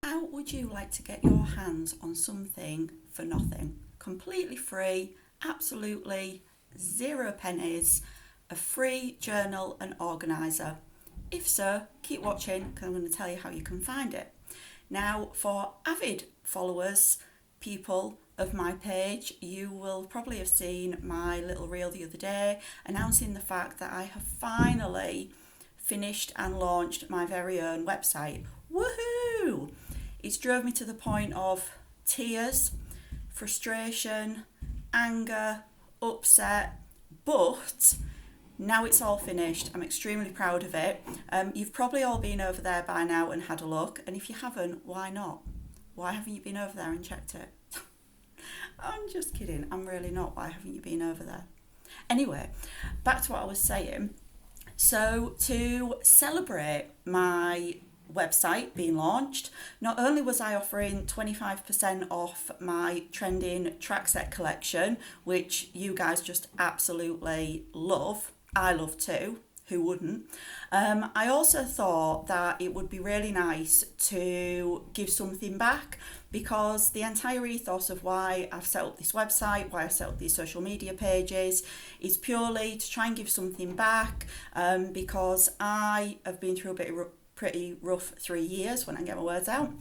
How would you like to get your hands on something for nothing? Completely free, absolutely zero pennies, a free journal and organiser. If so, keep watching because I'm going to tell you how you can find it. Now, for avid followers, people of my page, you will probably have seen my little reel the other day announcing the fact that I have finally finished and launched my very own website. Woohoo! It's drove me to the point of tears, frustration, anger, upset, but now it's all finished. I'm extremely proud of it. You've probably all been over there by now and had a look, and if you haven't, why not? Why haven't you been over there and checked it? I'm just kidding. I'm really not. Why haven't you been over there? Anyway, back to what I was saying. So, to celebrate my website being launched, not only was I offering 25% off my trending track set collection, which you guys just absolutely love, I love too, who wouldn't? I also thought that it would be really nice to give something back, because the entire ethos of why I've set up this website, why I've set up these social media pages, is purely to try and give something back, because I have been through a pretty rough 3 years, when I get my words out,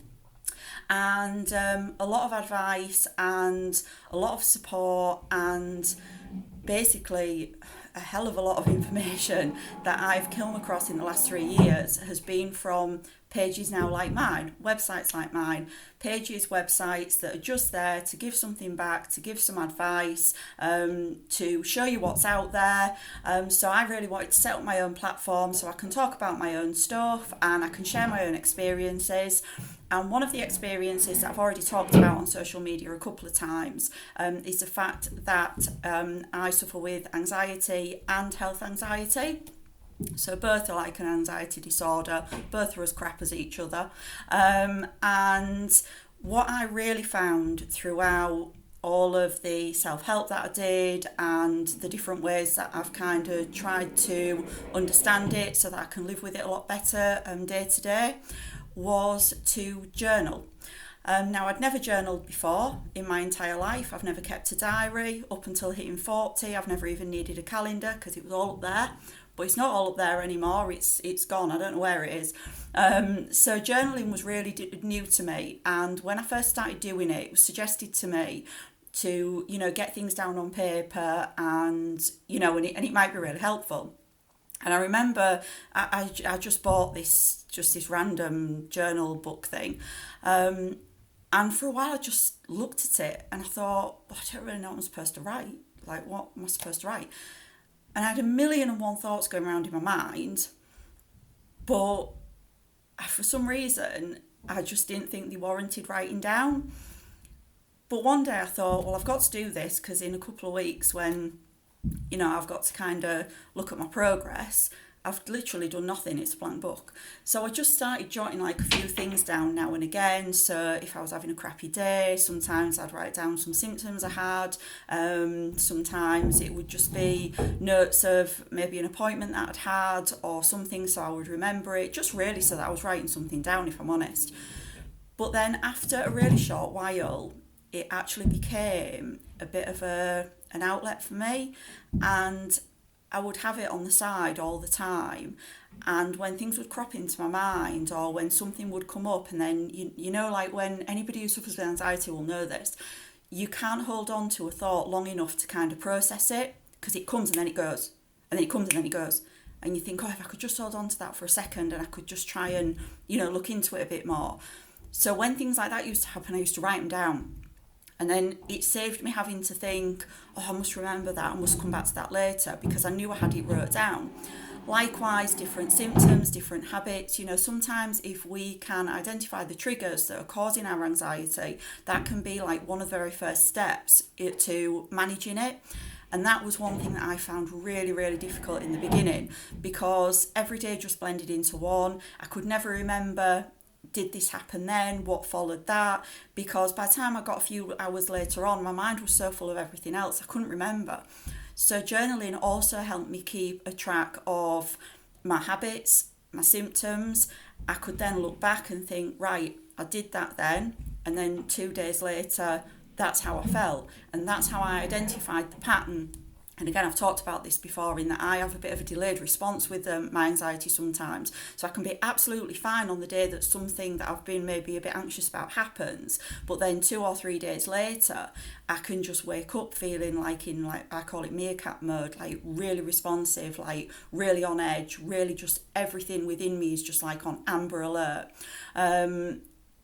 and a lot of advice and a lot of support and basically a hell of a lot of information that I've come across in the last 3 years has been from pages now like mine, websites like mine, pages, websites that are just there to give something back, to give some advice, to show you what's out there. So I really wanted to set up my own platform so I can talk about my own stuff and I can share my own experiences. And one of the experiences that I've already talked about on social media a couple of times is the fact that I suffer with anxiety and health anxiety. So both are like an anxiety disorder, both are as crap as each other. And what I really found throughout all of the self-help that I did and the different ways that I've kind of tried to understand it so that I can live with it a lot better day to day was to journal. Now, I'd never journaled before in my entire life. I've never kept a diary up until hitting 40. I've never even needed a calendar because it was all up there. But it's not all up there anymore. It's gone. I don't know where it is. So journaling was really new to me. And when I first started doing it, it was suggested to me to, get things down on paper and, and it might be really helpful. And I remember I just bought this random journal book thing. And for a while I just looked at it and I thought, well, I don't really know what I'm supposed to write. Like, what am I supposed to write? And I had 1,000,001 thoughts going around in my mind, but for some reason, I just didn't think they warranted writing down. But one day I thought, well, I've got to do this because in a couple of weeks when, I've got to kind of look at my progress, I've literally done nothing. It's a blank book. So I just started jotting like a few things down now and again. So if I was having a crappy day, sometimes I'd write down some symptoms I had. Sometimes it would just be notes of maybe an appointment that I'd had or something so I would remember it, just really so that I was writing something down, if I'm honest. But then after a really short while, it actually became a bit of an outlet for me, and I would have it on the side all the time. And when things would crop into my mind or when something would come up, and then, like when anybody who suffers with anxiety will know this, you can't hold on to a thought long enough to kind of process it because it comes and then it goes. And then it comes and then it goes. And you think, if I could just hold on to that for a second and I could just try and, look into it a bit more. So when things like that used to happen, I used to write them down. And then it saved me having to think, I must remember that, I must come back to that later, because I knew I had it wrote down. Likewise, different symptoms, different habits. Sometimes if we can identify the triggers that are causing our anxiety, that can be like one of the very first steps to managing it. And that was one thing that I found really, really difficult in the beginning, because every day just blended into one. I could never remember, did this happen then? What followed that? Because by the time I got a few hours later on, my mind was so full of everything else, I couldn't remember. So journaling also helped me keep a track of my habits, my symptoms. I could then look back and think, right, I did that then, and then 2 days later, that's how I felt. And that's how I identified the pattern. And again, I've talked about this before, in that I have a bit of a delayed response with my anxiety sometimes. So I can be absolutely fine on the day that something that I've been maybe a bit anxious about happens, but then 2 or 3 days later, I can just wake up feeling like in, like, I call it meerkat mode, like really responsive, like really on edge, really just everything within me is just like on amber alert.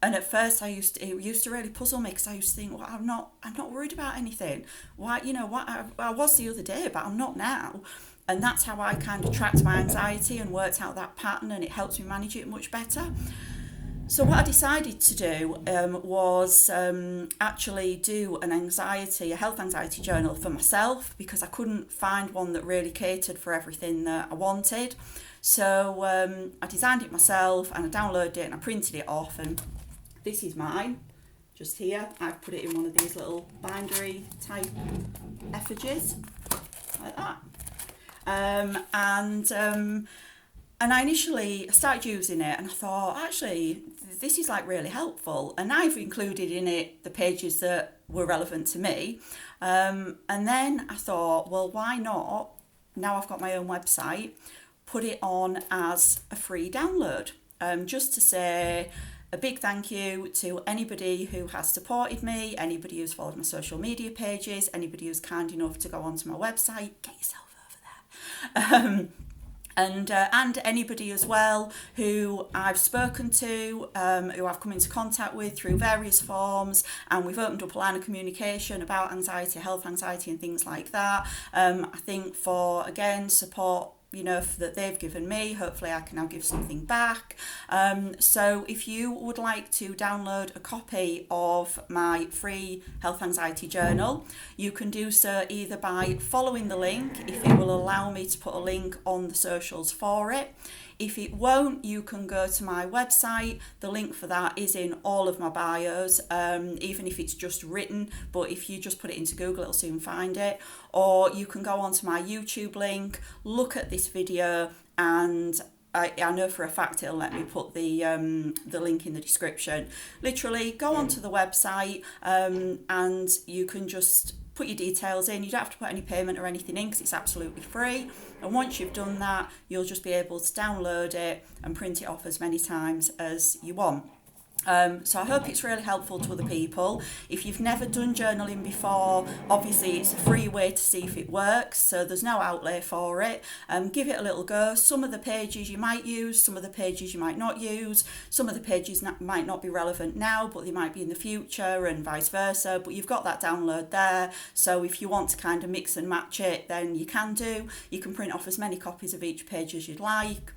And at first, it used to really puzzle me, because I used to think, well, I'm not worried about anything. Why, what I was the other day, but I'm not now. And that's how I kind of tracked my anxiety and worked out that pattern, and it helps me manage it much better. So what I decided to do was actually do a health anxiety journal for myself, because I couldn't find one that really catered for everything that I wanted. So I designed it myself, and I downloaded it, and I printed it off, and this is mine, just here. I've put it in one of these little bindery type effigies, like that. And I initially started using it, and I thought, actually, this is like really helpful. And I've included in it the pages that were relevant to me. And then I thought, well, why not, now I've got my own website, put it on as a free download, just to say a big thank you to anybody who has supported me, anybody who's followed my social media pages, anybody who's kind enough to go onto my website. Get yourself over there. And anybody as well who I've spoken to, who I've come into contact with through various forms, and we've opened up a line of communication about anxiety, health anxiety and things like that. I think for, again, support that they've given me, hopefully I can now give something back. So if you would like to download a copy of my free health anxiety journal, you can do so either by following the link, if it will allow me to put a link on the socials for it. If it won't, you can go to my website. The link for that is in all of my bios, even if it's just written, but if you just put it into Google, it'll soon find it. Or you can go onto my YouTube link, look at this video, and I know for a fact it'll let me put the link in the description. Literally, go onto the website, and you can just put your details in. You don't have to put any payment or anything in, because it's absolutely free. And once you've done that, you'll just be able to download it and print it off as many times as you want. So I hope it's really helpful to other people. If you've never done journaling before, obviously it's a free way to see if it works, so there's no outlay for it. Give it a little go. Some of the pages you might use, some of the pages you might not use, some of the pages might not be relevant now, but they might be in the future, and vice versa. But you've got that download there, so if you want to kind of mix and match it, then you can do. You can print off as many copies of each page as you'd like.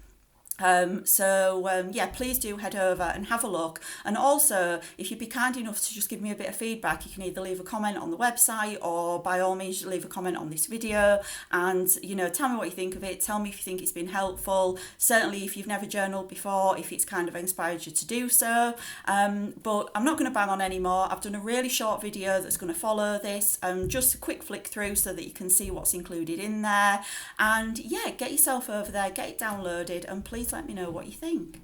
Please do head over and have a look. And also, if you'd be kind enough to just give me a bit of feedback, you can either leave a comment on the website, or by all means leave a comment on this video, and tell me what you think of it. Tell me if you think it's been helpful. Certainly if you've never journaled before, if it's kind of inspired you to do so. But I'm not going to bang on anymore. I've done a really short video that's going to follow this, just a quick flick through so that you can see what's included in there. And yeah, get yourself over there, get it downloaded, and please let me know what you think.